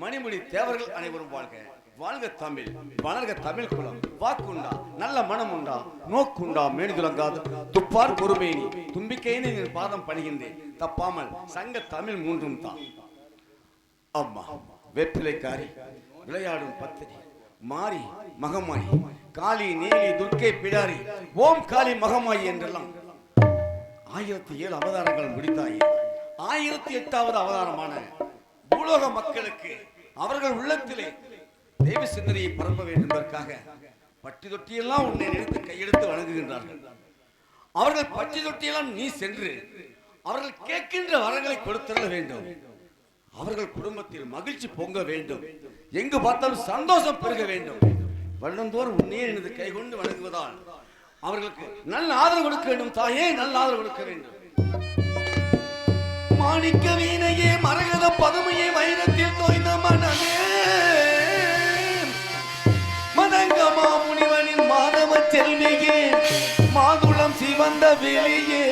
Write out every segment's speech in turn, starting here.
மணிமுடி தேவர்கள் அனைவரும் வாழ்க. வாழ்க தமிழ், வளர்க தமிழ் குலம். வாக்குண்டா நல்ல மனம் உண்டா, நோக்குண்டா மேடுதுலங்காது துப்பார் பொறுமேனி தும்பிக்கையினை என் பாதம் பணிகின்றேன். தப்பாமல் சங்க தமிழ் மூன்றும் தான். அம்மா வெற்றிலைக்காரி, விளையாடும் பத்தினி, மாறி மகமாயி, காளி நீலி துர்க்கை பிடாரி, ஓம் காளி மகமாயி என்றெல்லாம் 1007 அவதாரங்கள் முடித்தாயே. 1008வது அவதாரமான பூலோக மக்களுக்கு அவர்கள் உள்ளத்திலே தெய்வ சிந்தனையை பரப்ப வேண்டும் என்பதற்காக பட்டி தொட்டியெல்லாம் உன்னை நினைத்து கையெடுத்து வணங்குகின்றார்கள். அவர்கள் பட்டி தொட்டியெல்லாம் நீ சென்று அவர்கள் கேட்கின்ற வரங்களை கொடுத்தள்ள வேண்டும். அவர்கள் குடும்பத்தில் மகிழ்ச்சி பொங்க வேண்டும். எங்கு பார்த்தாலும் சந்தோஷம் பெருக வேண்டும். வருடந்தோறும் உன்னையே எனது கை கொண்டு வணங்குவதால் அவர்களுக்கு நல்ல ஆதரவு கொடுக்க வேண்டும். தாயே, நல்ல ஆதரவு கொடுக்க வேண்டும். மாணிக்க வீணையே, மரகத பதுமையே, வைரத்தில் தோய்ந்த மனமே, மதங்கமா முனிவனின் மாதவ செல்வியே, மாதுளம் சிவந்த வெளியே,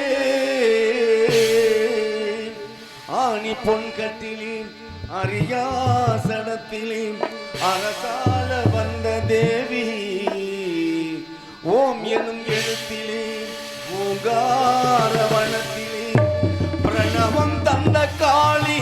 ஆணி பொன் கட்டிலே அரியாசனத்திலே அரசால வந்த தேவி, ஓம் எனும் எழுத்திலே ஓங்கார வனத்திலே பிரணவம் தந்த காளி,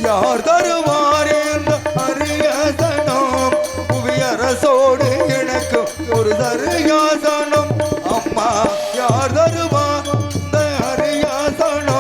யார் தருவார் என்ற அரியாசனம் புவியரசோடு எனக்கு ஒரு சரியாசனம் அம்மா யார் தருவார் இந்த அரியாசனம்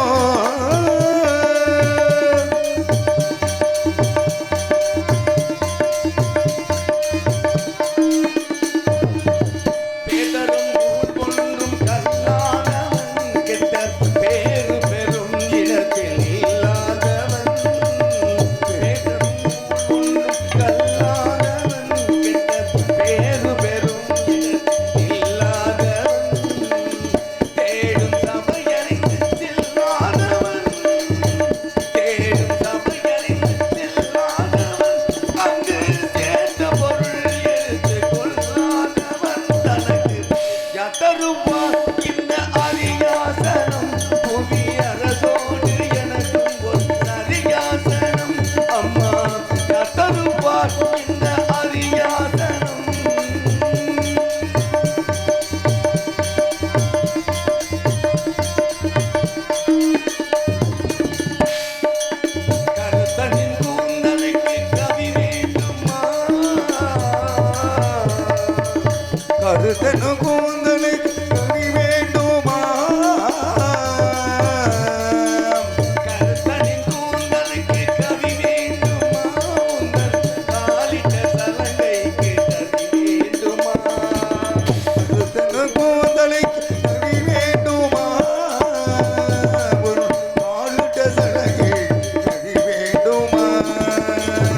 கருத்தனு கூந்தலுக்கு கவி வேண்டுமா கருத்தனின் கூந்தலுக்கு கவி வேண்டுமா உங்கள் காலிட்ட சலங்கைக்கு கவி வேண்டுமா கருத்தனு கூந்தலுக்கு கவி வேண்டுமா ஒரு காலிட்ட சலங்கை கவி வேண்டுமா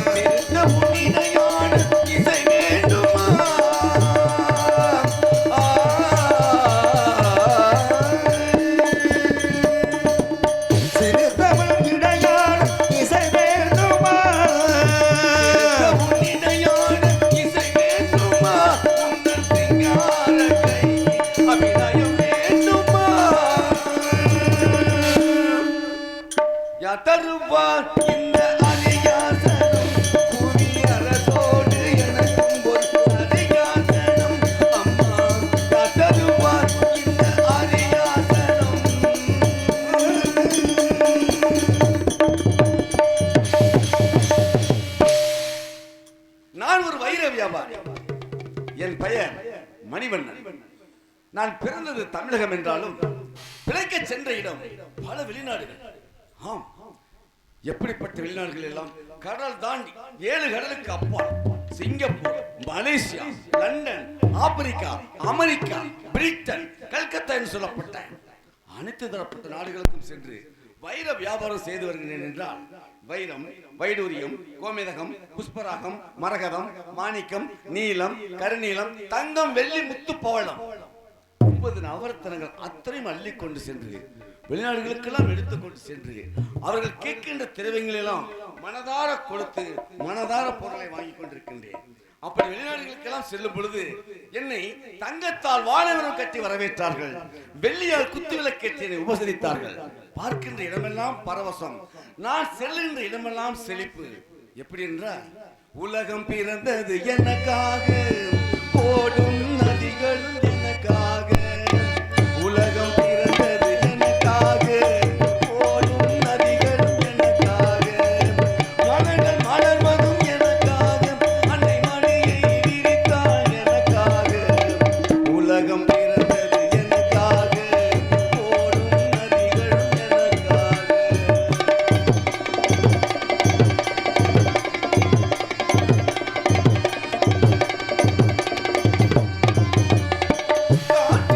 சிறந்த புனிதையான இசை வேண்டுமா சிறுத்தவன் இடையாள் இசை வேண்டுமா புனிதையான இசை வேண்டுமா உங்கள் சிங்கார கை அபிநயம் வேண்டுமா தருவார் இந்த அரியாசனம் புவியரசோடு எனக்கும் ஒரு அரியாசனம் அம்மா தருவார் இந்த அரியாசனம் நான் ஒரு வைர வியாபாரி என் பெயர் மணிவண்ணன் நான் பிறந்தது தமிழகம் என்றாலும் பிழைக்க சென்ற இடம் பல வெளிநாடுகள் ஆம் எப்படிப்பட்ட வெளிநாடுகள் எல்லாம் கடல் தாண்டி 7 கடலுக்கு அப்பால் Singapore Malaysia London Africa America Britain Calcutta என்று சொல்லப்பட்ட அனைத்து தரப்பட்ட நாடுகளுக்கும் சென்று வைர வியாபாரம் செய்து வருகிறேன் என்றால் வைரம் வைடூரியம் கோமேதகம் புஷ்பராகம் மரகதம் மாணிக்கம் நீலம் கருநீலம் தங்கம் வெள்ளி முத்து பவளம் 9 நவரத்தனங்கள் அத்தனையும் அள்ளி கொண்டு சென்று வெளிநாடுகளுக்கெல்லாம் எடுத்துக்கொண்டு சென்று அவர்கள் கேட்கின்ற திரவியங்கள் எல்லாம் மனதார கொடுத்து மனதார பொருளை வாங்கி கொண்டிருக்கின்றேன். அப்படி வெளிநாடுகளுக்கெல்லாம் செல்லும் பொழுது என்னை தங்கத்தால் வானவரம் கட்டி வரவேற்றார்கள், வெள்ளியால் குத்துவிளக்கேற்றி என்னை உபசரித்தார்கள். பார்க்கின்ற இடமெல்லாம் பரவசம், நான் செல்லுகின்ற இடமெல்லாம் செழிப்பு. எப்படி என்றால், உலகம் பிறந்தது எனக்காக, ஓடும் நதிகள் எனக்காக, உலகம் பிறந்தது எனக்காக, ஓடும் நதிகள் எனக்காக, மலர்கள் மலர்வதும் எனக்காக, அன்னை மணியை விரித்தாள் எனக்காக, உலகம் பிறந்தது எனக்காக, ஓடும் நதிகள் எனக்காக. God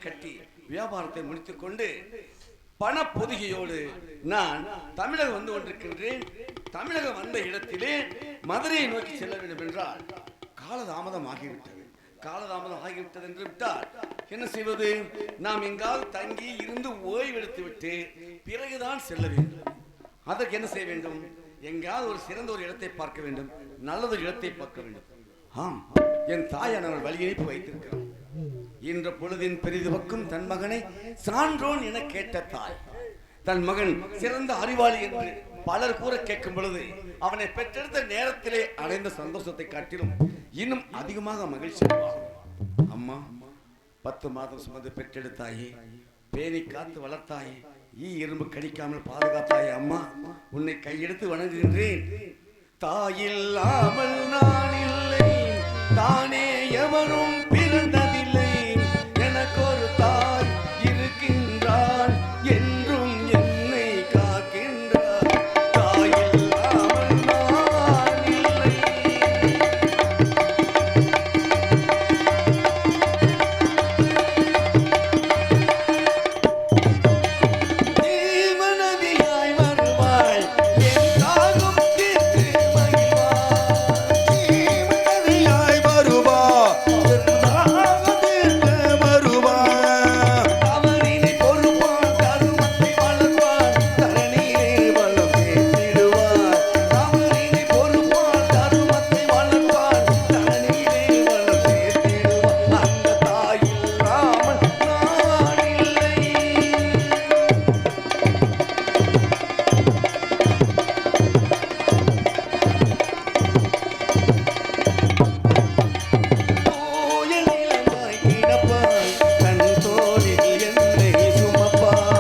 கட்டி வியாபாரத்தை முடித்துக் கொண்டு பண பொதிகையோடு நான் தமிழகம் வந்து கொண்டிருக்கின்றேன். தமிழகம் வந்த இடத்திலே மதுரையை நோக்கி செல்ல வேண்டும் என்றால் காலதாமதம் ஆகிவிட்டது. காலதாமதம் ஆகிவிட்டது என்று விட்டால் என்ன செய்வது? நாம் எங்காவது தங்கி இருந்து ஓய்வெடுத்து விட்டு பிறகுதான் செல்ல வேண்டும். அதற்கு என்ன செய்ய வேண்டும்? எங்காவது ஒரு சிறந்த ஒரு இடத்தை பார்க்க வேண்டும், நல்லது இடத்தை பார்க்க வேண்டும். ஆம், என் தாயானவர் வழி அனுப்பி வைத்திருக்கிறார். இன்ற பொழுதின் பெரிது பக்கம் தன் மகனை சான்றோன் என கேட்ட தாய் தன் மகன் சிறந்த அறிவாளி என்று பலர் கூற கேட்கும் பொழுது அவனை பெற்றெடுத்த நேரத்திலே அடைந்த சந்தோஷத்தை காட்டிலும் இன்னும் அதிகமாக மகிழ்ச்சி. அம்மா, 10 மாதம் சுமந்து பெற்றெடுத்தாயே, பேணி காத்து வளர்த்தாயே, எறும்பு கடிக்காமல் பாதுகாத்தாயே. அம்மா, உன்னை கையெடுத்து வணங்குகின்றேன். தாயில்லாமல் நான் இல்லை, தானே எவரும் பிறந்ததில்லை. எனக்கு ஒரு தாய் இருக்கின்றான், என்றும் என்னை காக்கின்றார். தாயில்லாமல் நான் இல்லை. தீமனதியாய் வருவாய், என் தாகம் தீர்த்து மகிழ்வாய். தீமனதியாய் வருவா, என் தாகம் தீர்த்து வருவா. தவறினை பொறுப்பான், தருமத்தை வளர்ப்பான், தரணியிலே வளம் சேர்த்திடுவார். தவறினை பொறுப்பான், தருமத்தை வளர்ப்பான், தரணியிலே வளம் சேர்த்திடுவார். அந்த தாயில்லாமல் நான் இல்லை. தூய நிலமாய் கிடப்பாய், தன் தோளில் என்னை சுமப்பாய்.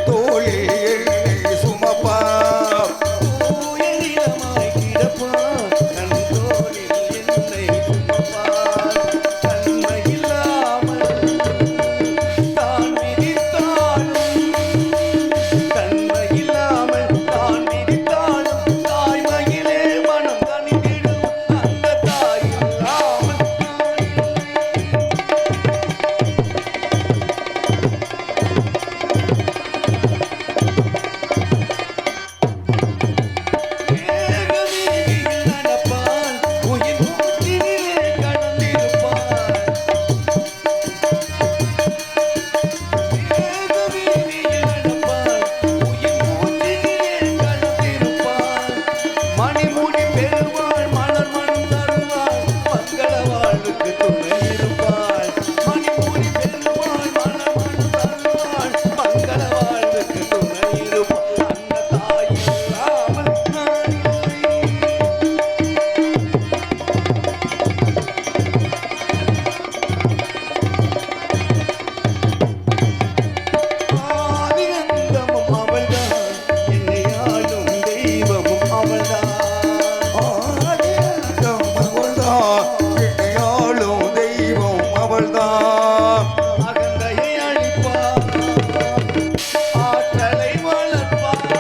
தோளில் என்னை சுமப்பா. தூய நிலமாய் கிடப்பாய், தன் தோளில் என்னை சுமப்பாய். தன்மையில்லாமல் தான் விதித்தாலும், தன்மையில்லாமல் தான் விதித்தாலும், தாய்மையிலே மனம் கனிந்திடும். அந்த தாயில்லாமல் நான் இல்லை. ஏகவீதியில் நடப்பான், உயிர் மூச்சினிலே கடந்திருப்பான். ஏகவீதியில் நடப்பான், உயிர் மூச்சினிலே கடந்திருப்பான். மணிமுடி பெறுவாள், மலர் மனம் தருவாள், மங்கள வாழ்வுக்கு துணை இருப்பாள். மணிமுடி பெறுவாள், மலர் மனம் தருவாள், மங்கள வாழ்வுக்கு துணை இருப்பாள். அந்த தாயில்லாமல் நான் இல்லை. ஆதியந்தமும் அவள்தான், என்னை ஆளும் தெய்வமும் அவள்தான். ஆதியந்தம் அவள்தான், என்னை ஆளும் தெய்வம் அவள்தான். அகந்தையை அழிப்பார், ஆற்றலை வளர்ப்பார்.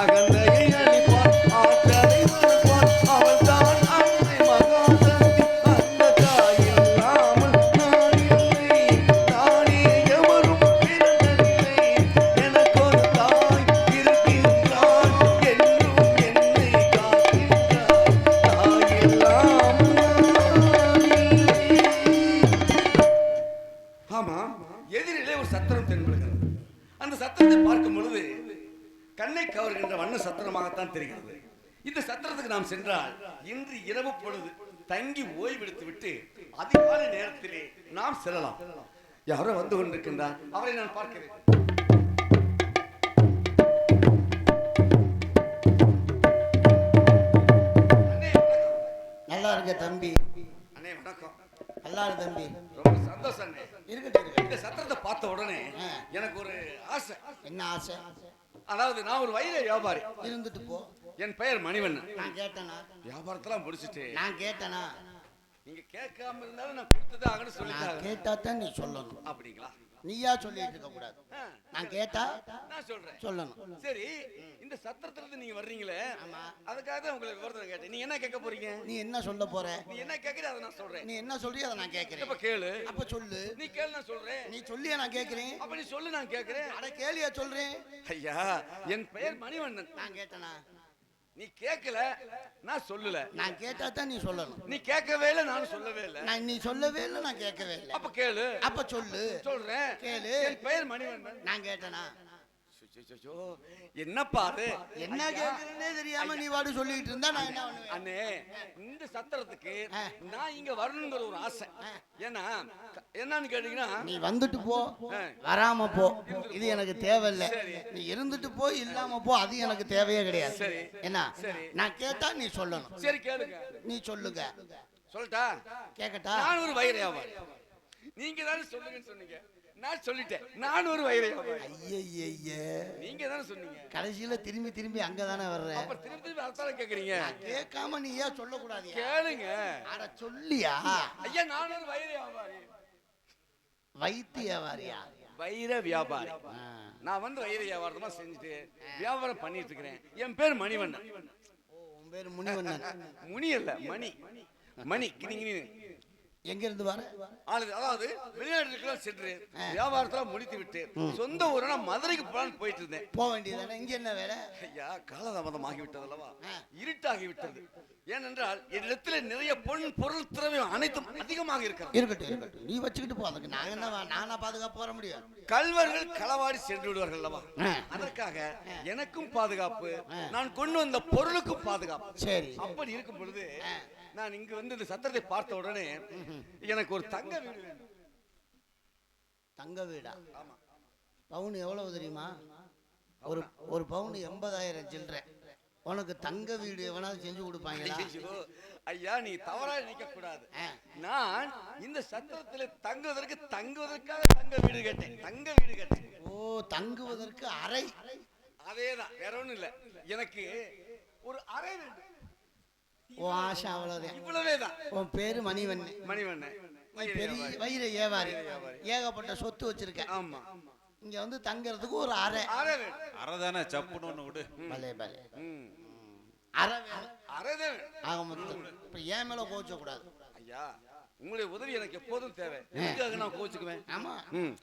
அகந்தையை அழிப்பார், ஆற்றலை வளர்ப்பார். அவள்தான் அன்னை மகாசக்தி. அந்த தாயில்லாமல் நான் இல்லை, தானே எவரும் பிறந்ததில்லை. எனக்கு ஒரு தாய் இருக்கின்றாள், என்றும் என்னை காக்கின்றாள். தாயில்லாமல் நான் இல்லை. ஆமா, எதிரிலே ஒரு சத்திரம் தென்படுகிறது. அந்த சத்திரத்தை பார்க்கும் பொழுது கண்ணை கவர்கின்ற வண்ண சத்திரமாகத்தான் தெரிகிறது. இந்த சத்திரத்துக்கு நாம் சென்றால் இன்று இரவு பொழுது தங்கி ஓய்வெடுத்து விட்டு அதிகாலை நேரத்திலே நாம் செல்லலாம். யாரோ வந்து கொண்டிருக்கின்றார், அவரை நான் பார்க்கிறேன். அண்ணே, வணக்கம். நல்லா இருக்க தம்பி, அண்ணே வணக்கம். நல்லா இருக்கு தம்பி. ரொம்ப சந்தோஷம் அண்ணே. இருக்கட்டும் இருக்கட்டும். இந்த சத்திரத்தை பார்த்த உடனே எனக்கு ஒரு ஆசை. என்ன ஆசை? அதாவது நான் ஒரு வைர வியாபாரி. இருந்துட்டு போ. என் பெயர் மணிவண்ணன். நான் கேட்டனா? வியாபாரத்தெல்லாம் முடிச்சிட்டு நான் கேட்டனா? நீங்க கேட்காம இருந்தாலும் நான் கொடுத்ததாகன்னு நான் சொல்லிட்டாங்க. கேட்டா தான் நீ சொல்லணும். அப்படிங்களா? நீயா சொல்லிட்டு இருக்க கூடாது. நான் கேட்டா நான் சொல்றேன். சொல்லணும். சரி, இந்த சத்திரத்துல இருந்து நீங்க வர்றீங்களே, ஆமா. அதுக்காக தான் உங்களுக்கு விவரத்தை கேட்டேன். நீ என்ன கேட்க போறீங்க? நீ என்ன சொல்ல போற? நீ என்ன கேட்கற அதை நான் சொல்றேன். நீ என்ன சொல்றியோ அதை நான் கேட்கிறேன். இப்ப கேளு. அப்ப சொல்லு. நீ கேளு, நான் சொல்றேன். நீ சொல்லியா நான் கேட்கிறேன். அப்ப நீ சொல்லு, நான் கேட்கிறேன். அட கேளியா சொல்றேன். ஐயா, என் பெயர் மணிவண்ணன். நான் கேட்டனா? நீ கேட்கல, நான் சொல்லல. நான் கேட்டா தான் நீ சொல்லணும். நீ கேட்கவே இல்ல, நான் சொல்லவே இல்ல. நான் நீ சொல்லவே இல்லை, நான் கேட்கவே இல்லை. அப்ப கேளு. அப்ப சொல்லு. சொல்றேன். கேளு. என் பெயர் மணிவண்ணன். நான் கேட்டனா? என்னப்பா அது? என்ன கேட்கறேன்னே தெரியாம நீ வாடு சொல்லிட்டு இருந்தா நான் என்ன பண்ணுவேன்? அண்ணே, இந்த சத்திரத்துக்கு நான் இங்க வரணுங்கிற ஒரு ஆசை. ஏன்னா என்னன்னு கேட்டீங்கன்னா, நீ வந்துட்டு போ, வராம போ, இது எனக்கு தேவையில்லை. நீ இருந்துட்டு போ, இல்லாம போ, அது எனக்கு தேவையே கிடையாது. சரி. என்ன? நான் கேட்டா நீ சொல்லணும். சரி கேளுங்க. நீ சொல்லுங்க. சொல்லட்டா? கேக்கட்டா? நான் ஒரு வைர வியாபாரி. நீங்க தானே சொல்லுங்கன்னு சொன்னீங்க, நான் சொல்லிட்டேன். நான் ஒரு வைர வியாபாரி. ஐயே, நீங்க தானே சொன்னீங்க. கடைசியில திரும்பி திரும்பி அங்கதானே வர்ற. அப்ப திரும்பி திரும்பி அதானே கேக்குறீங்க. கேட்காம நீ ஏன் சொல்லக்கூடாது? கேளுங்க. அட சொல்லியா? ஐயா, நான் ஒரு வைர வியாபாரி. வைத்திய வியாபாரியா? வைர வியாபாரி. நான் வந்து வைர வியாபாரமா செஞ்சுட்டு வியாபாரம் பண்ணிட்டு இருக்கிறேன். என் பேர் மணிவண்ணன். உன் பேர் முனிவண்ணன்? முனி அல்ல, மணி. மணி கிணிங்கினி. எங்க இருந்து வர? அதாவது வெளிநாட்டுக்கெல்லாம் சென்று வியாபாரத்துல முடித்து விட்டு சொந்த ஊரான மதுரைக்கு போலான்னு போயிட்டு இருந்தேன். போக வேண்டியதானே? இங்க என்ன வேலை? ஐயா, காலதாமதம் ஆகிவிட்டது அல்லவா, இருட்டாகி விட்டது. ஏனென்றால் என்னிடத்துல நிறைய பொருள் திரவியம் அனைத்தும் அதிகமாக இருக்கிறது. இருக்கட்டும், நீ வச்சுக்கிட்டு போ. அதுக்கு நாங்க என்ன, நானா பாதுகாப்பு வர முடியும்? கல்வர்கள் களவாடி சென்று விடுவார்கள் அல்லவா, அதற்காக எனக்கும் பாதுகாப்பு, நான் கொண்டு வந்த பொருளுக்கும் பாதுகாப்பு. சரி. அப்படி இருக்கும் பொழுது நான் இங்கு வந்து இந்த சத்திரத்தை பார்த்த உடனே எனக்கு ஒரு தங்க வீடு வேண்டும். தங்க வீடா? ஆமா. பவுன் எவ்வளவு தெரியுமா? ஒரு பவுன் 80,000 சில்லறை. உனக்கு தங்க வீடு எவனாவது செஞ்சு கொடுப்பாங்களா? ஐயா, நீ தவறா நினைக்க கூடாது. நான் இந்த சத்திரத்தில் தங்குவதற்காக தங்க வீடு கேட்டேன். தங்க வீடு கேட்டேன். ஓ, தங்குவதற்கு அறை? அதேதான், வேற ஒண்ணும் இல்ல. எனக்கு ஒரு அறை வேண்டும். ஓ, ஆசை அவ்வளவுதான். இவ்வளவேதான். உன் பேரு மணிவண்ணன். மணிவண்ணன். பெரிய வைர வியாபாரி. ஏகப்பட்ட சொத்து வச்சிருக்க. ஆமா. இங்க வந்து தங்கறதுக்கு ஒரு அறை. அறை தானே, சப்புன்னு ஒண்ணு விடு. பலே அறை. அறை தான். ஆக மொத்தம் இப்ப ஏன் மேல கோச்ச கூடாது. ஐயா, உங்களுடைய உதவி எனக்கு எப்போதும் தேவை. எதுக்காக நான் கோச்சுக்குவேன்? ஆமா.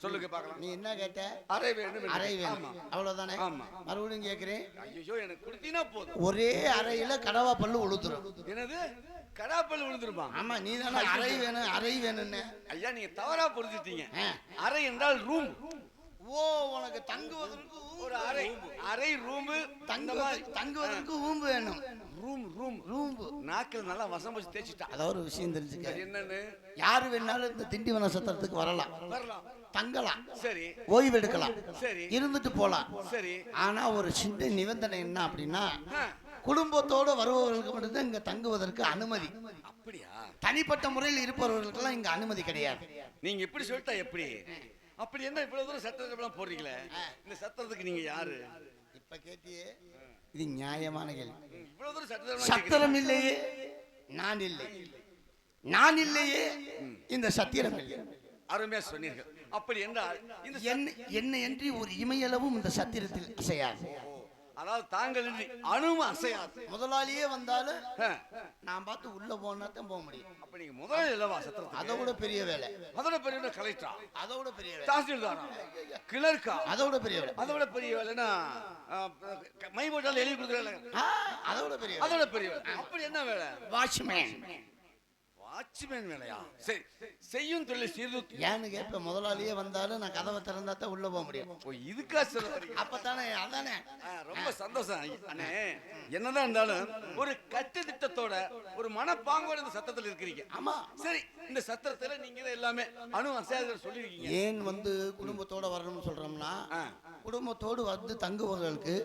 சொல்லுங்க பார்க்கலாம். நீ என்ன கேட்ட? அறை வேணும். அறை வேணும், அவ்வளவுதானே? ஆமா. மறுபடியும் கேக்குறேன். ஐயோ, எனக்கு கொடுத்தீங்கன்னா போதும். ஒரே அறையில கடவா பல்லு உளுத்துரும். என்னது? கடாப்பல் விழுந்துருமா? ஆமா, நீ தானே அறை வேணும் அறை வேணும்னு. ஐயா, நீங்க தவறா புரிஞ்சுட்டீங்க. அறை என்றால் ரூம். ஓ, உனக்கு தங்குவதற்கு ஒரு அறை. அறை ரூம். தங்குவதற்கு ரூம் வேணும். ரூம் நாக்கில் நல்லா வசம் வச்சு தேய்ச்சிட்டா. அதாவது ஒரு விஷயம் தெரிஞ்சுக்க. என்னன்னு? யாரு வேணாலும் இந்த திண்டிவன சத்திரத்துக்கு வரலாம், தங்கலாம், சரி, ஓய்வு எடுக்கலாம், சரி, இருந்துட்டு போலாம், சரி. ஆனா ஒரு சின்ன நிபந்தனை என்ன அப்படின்னா, குடும்பத்தோடு வருபவர்களுக்கு மட்டும்தான் இங்க தங்குவதற்கு அனுமதி. அப்படியா? தனிப்பட்ட முறையில் இருப்பவர்களுக்கெல்லாம் இங்க அனுமதி கிடையாது. நீங்க எப்படி சொல்லிட்டா எப்படி? அப்படி என்ன இவ்வளவு தூரம் சட்டத்திட்டம்லாம் போடுறீங்களே, இந்த சத்திரத்துக்கு நீங்க யாரு? இப்ப கேட்டியே, இது நியாயமான கேள்வி. இவ்வளவு தூரம் சட்டத்திட்டம் சத்திரம் இல்லையே நான் இல்லை, நான் இல்லையே இந்த சத்திரம் இல்லை. அருமையா சொன்னீர்கள். அப்படி என்றால் இந்த என்ன என்று ஒரு இமையளவும் இந்த சத்திரத்தில் அசையாது. அதாவது தாங்கள் அணுவும் அசையாது. முதலாளியே வந்தாலும் நான் பார்த்து உள்ள போனா தான் போக முடியும். அப்ப நீங்க முதலாளி இல்லவா சத்திரத்துக்கு? அதை விட பெரிய வேலை. அதோட பெரிய வேலை கலெக்டரா? அதோட பெரிய வேலை தாசில்தாரா? கிளர்க்கா? அதோட பெரிய வேலை. அதோட பெரிய வேலைன்னா மை போட்டால் எழுதி கொடுக்குறாங்க. அதோட பெரிய அதோட பெரிய வேலை. அப்படி என்ன வேலை? வாட்ச்மேன். வாட்ச்மேன் வேலையா? சரி, செய்யும் தொழில் சீர்தூக்கி. ஏன்னு கேட்ப, முதலாளியே வந்தாலும் நான் கதவை திறந்தா தான் உள்ள போக முடியும். இதுக்கா சொல்ல? அப்பதானே. அதானே. ரொம்ப சந்தோஷம் அண்ணே. என்னதான் இருந்தாலும் ஒரு கட்டு திட்டத்தோட ஒரு மனப்பாங்கோட இந்த சத்தத்துல இருக்கிறீங்க. ஆமா. சரி, இந்த சத்திரத்துல நீங்க எல்லாமே அணு அசையாத சொல்லிருக்கீங்க. ஏன் வந்து குடும்பத்தோட வரணும்னு சொல்றோம்னா, குடும்பத்தோடு வந்து தங்குபவர்களுக்கு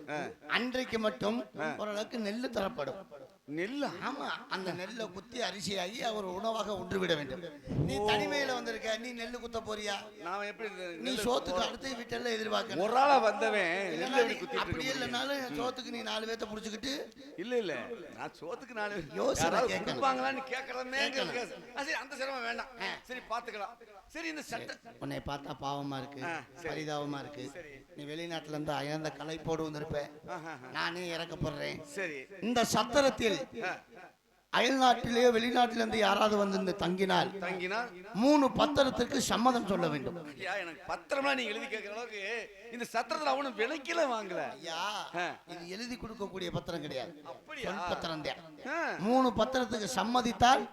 அன்றைக்கு மட்டும் ஓரளவுக்கு நெல்லு தரப்படும். நெல்லா? ஆமா. அந்த நெல்லை குத்தி அரிசியாகி அவர் உணவாக உண்டுவிட வேண்டும். நீ தனிமையில வந்திருக்க, நீ நெல்லு குத்த போறியா? நான் எப்படி? நீ சோத்துக்கு அடுத்த வீட்டெல்லாம் எதிர்பார்க்க ஒரு ஆளா வந்தவன் அப்படியே இல்லைனாலும் சோத்துக்கு நீ 4 பேத்த புடிச்சுக்கிட்டு. இல்ல நான் சோத்துக்கு 4 யோசனை கேட்பாங்களான்னு கேட்கறமே. சரி, அந்த சிரமம் வேண்டாம். சரி, பாத்துக்கலாம். சரி இந்த சட்ட உன்னை பார்த்தா பாவமா இருக்கு, சரி. பரிதாபமா இருக்கு. சரி. நீ வெளிநாட்டுல இருந்து அயர்ந்த கலைப்போடு வந்திருப்ப, நானே இறக்கப்படுறேன். சரி. இந்த சத்திரத்தில் அயல்நாட்டிலேயோ வெளிநாட்டிலிருந்து யாராவது வந்து தங்கினால் 3 பத்திரத்திற்கு சம்மதம் சொல்ல வேண்டும். ஐயா எனக்கு பத்திரமா நீங்க எழுதி கேட்கிற அளவுக்கு இந்த சத்திரத்துல அவனும் விலைக்கில வாங்கல ஐயா. இது எழுதி கொடுக்கக்கூடிய பத்திரம் கிடையாது, அப்படியா? சொல் பத்திரம் தான். 3 பத்திரத்துக்கு சம்மதித்தால்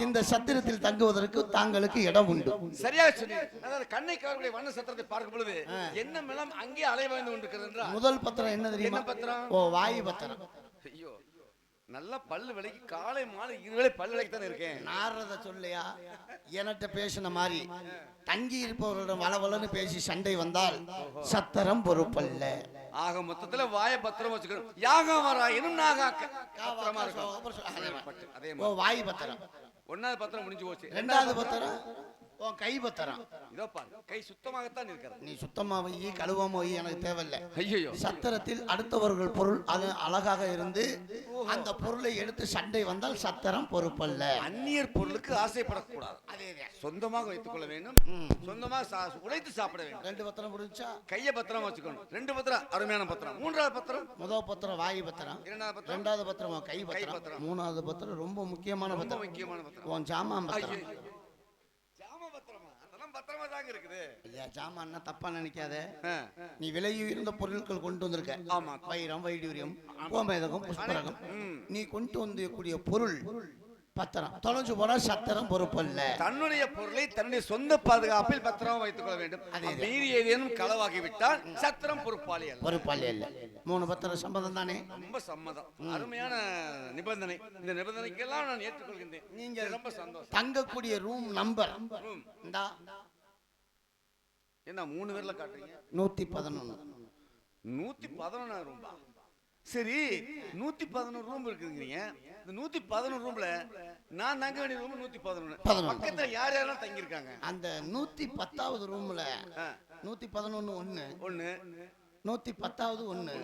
இந்த சத்திரத்தில் தங்குவதற்கு தாங்களுக்கு இடம் உண்டு. சரியாக சொன்னீங்க. அதாவது கண்ணை கவரக்கூடிய வண்ண சத்திரத்தை பார்க்கும் பொழுது என்ன மேலும் அங்கே அலைவாய்ந்து கொண்டிருக்கிறது என்றால் முதல் பத்திரம் என்ன தெரியுமா? என்ன பத்திரம்? ஓ, வாயு பத்திரம். ஐயோ, நல்லா பல்லு விலைக்கு காலை மாலை 2 வேளை பல்லு விலைக்கு தானே இருக்கேன். நாரத சொல்லையா என்கிட்ட பேசின மாதிரி தங்கி இருப்பவர்களிடம் வளவலன்னு பேசி சண்டை வந்தால் சத்திரம் பொறுப்பல்ல. ஆக மொத்தத்துல வாய பத்திரம் வச்சுக்கணும். யாகம் வராயினும் பத்திரமா இருக்கும். அதே ஓ, வாயு பத்திரம். 1வது பத்திரம் முடிஞ்சு போச்சு. 2வது பத்திரம் ஓ, கை பத்திரம். இதோ பாரு, கை சுத்தமாகத்தான் இருக்கிறது. நீ சுத்தமா வை, கழுவாம வை, எனக்கு தேவையில்லை. ஐயோ, சத்திரத்தில் அடுத்தவர்கள் பொருள் அது அழகாக இருந்து அந்த பொருளை எடுத்து சண்டை வந்தால் சத்திரம் பொறுப்பல்ல. அந்நியர் பொருளுக்கு ஆசைப்படக்கூடாது. அதேதான். சொந்தமாக வைத்துக் கொள்ள வேண்டும். சொந்தமா உழைத்து சாப்பிட வேண்டும். 2 பத்திரம் முடிஞ்சா கைய பத்திரம் வச்சுக்கணும். 2 பத்திரம் அருமையான பத்திரம். 3வது பத்திரம் முதல் பத்திரம் வாயு பத்திரம். 2வது பத்திரம் 2வது பத்திரம் கை பத்திரம். 3வது பத்திரம் ரொம்ப முக்கியமான ரொம்ப பத்திரம். முக்கியமான பத்திரம். உன் ஜாமான் பத்திரம். ஜாம பத்திரமா? அதெல்லாம் பத்திரமா தாங்க இருக்குது. ஐயா, ஜாமான்னா தப்பா நினைக்காத. நீ விலை உயர்ந்த பொருட்கள் கொண்டு வந்திருக்க. ஆமா. வைரம், வைடூரியம், கோமேதகம், புஷ்பரகம். நீ கொண்டு வந்தக்கூடிய பொருள் பத்திரம் தொலைஞ்சு போனா சத்திரம் பொறுப்பல்ல. தன்னுடைய பொருளை தன்னுடைய சொந்த பாதுகாப்பில் பத்திரமா வைத்துக் கொள்ள வேண்டும். மீறி ஏதேனும் களவாகி விட்டால் சத்திரம் பொறுப்பாளி அல்ல. பொறுப்பாளி அல்ல. 3 பத்திரம் சம்மதம் தானே? ரொம்ப சம்மதம். அருமையான நிபந்தனை. இந்த நிபந்தனைக்கெல்லாம் நான் ஏற்றுக்கொள்கின்றேன். நீங்க ரொம்ப சந்தோஷம். தங்கக்கூடிய ரூம் நம்பர் இந்தா. என்ன 3 பேர்ல காட்டுறீங்க? 111. 111 ரூம்பா? சரி, 111 ரூம் இருக்குங்கிறீங்க. இந்த 111 ரூம்ல நான் தங்க வேண்டிய ரூம் 111. பக்கத்துல யார் யாரெல்லாம் தங்கி இருக்காங்க? அந்த 110வது ரூம்ல 111 1 110வது 1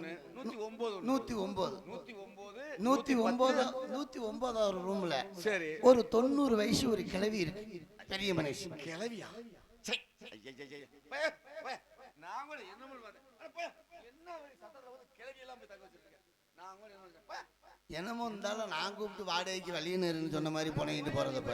109வது ரூம்ல சரி ஒரு 90 வயசு ஒரு கிழவி இருக்கு. பெரிய மனுஷன். கிழவியா? நான் கூட என்ன என்னமோ இருந்தாலும் நான் கூப்பிட்டு வாடகைக்கு வழியினருன்னு சொன்ன மாதிரி போனீங்கிட்டு போறதப்ப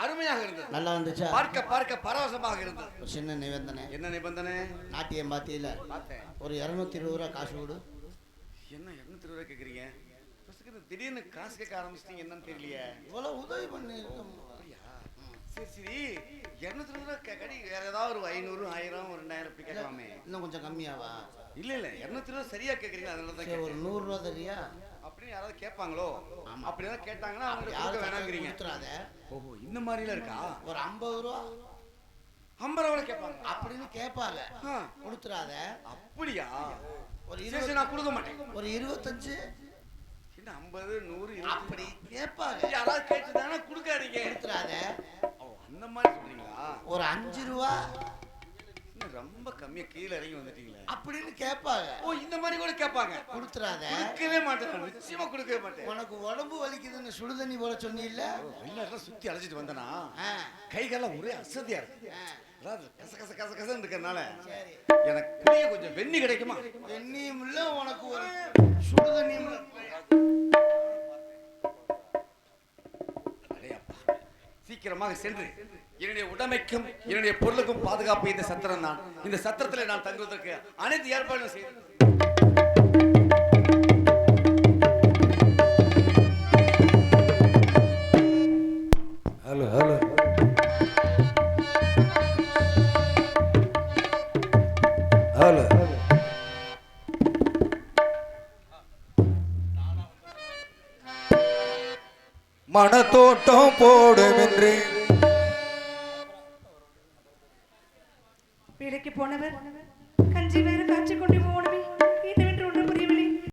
அருமையாக இருந்தது. நல்லா இருந்துச்சா? பார்க்க பார்க்க பரவசமாக இருந்தது. ஒரு சின்ன நிபந்தனை. என்ன நிபந்தனை? நாட்டியம் பாத்தியில ஒரு 220 ரூபா காசு கொடு. என்ன 220 ரூபா கேக்குறீங்க? திடீர்னு காசு கேட்க ஆரம்பிச்சிட்டீங்க, என்னன்னு தெரியலையே. இவ்வளவு உதவி பண்ணி சரி சரி 220 ரூபா கடி வேற ஏதாவது ஒரு 500 1000 2000 இப்படி கேட்கலாமே. இன்னும் கொஞ்சம் கம்மியாவா? இல்ல இல்ல 220 ரூபா சரியா கேக்குறீங்க, அதனால தான் ஒரு 100 ரூபா தெரியா அப்படின்னு யாராவது கேட்பாங்களோ? அப்படி ஏதாவது கேட்டாங்கன்னா அவங்க கொடுக்க வேணாங்கிறீங்க. ஓஹோ, இந்த மாதிரிலாம் இருக்கா? ஒரு 50 ரூபா 50 ரூபா கேட்பாங்க அப்படின்னு கேட்பாங்க. கொடுத்துறாத. அப்படியா? ஒரு 20 நான் கொடுக்க மாட்டேன். ஒரு 25 என்ன 50 100 அப்படி கேட்பாங்க. யாராவது கேட்டுதானா கொடுக்காதீங்க. கொடுத்துறாத. ஓ, அந்த மாதிரி சொல்றீங்களா? ஒரு 5 ரூபா ரொம்ப கம்மியா கீழே இறங்கி வந்துட்டீங்களே அப்படின்னு கேட்பாங்க. ஓ இந்த மாதிரி கூட கேட்பாங்க. கொடுத்துறாத. கொடுக்கவே மாட்டேன், நான் நிச்சயமா கொடுக்கவே மாட்டேன். உனக்கு உடம்பு வலிக்குதுன்னு சுடுதண்ணி போல சொன்னீல்ல, வெளிநாட்டுல சுத்தி அழைச்சிட்டு வந்தனா ஆ, கை காலம் ஒரே அசதியா இருக்கு. ஆ, அதாவது கச கச கச கசன்னு இருக்கறனால சரி. எனக்கு குடிய கொஞ்சம் வெண்ணி கிடைக்குமா? வெந்நியும் இல்ல, உனக்கு ஒரு சுடுதண்ணியும் இல்ல. அடே அப்பா, சீக்கிரமாக சென்று என்னுடைய உடைமைக்கும் என்னுடைய பொருளுக்கும் பாதுகாப்பு இந்த சத்திரம் தான். இந்த சத்திரத்தில் நான் தங்குவதற்கு அனைத்து ஏற்பாடும் செய்தேன். ஹலோ ஹலோ ஹலோ மனத்தோட்டம் போடுமென்று வேலைக்கு போனவர் கஞ்சி வேறு காய்ச்சி கொண்டு போன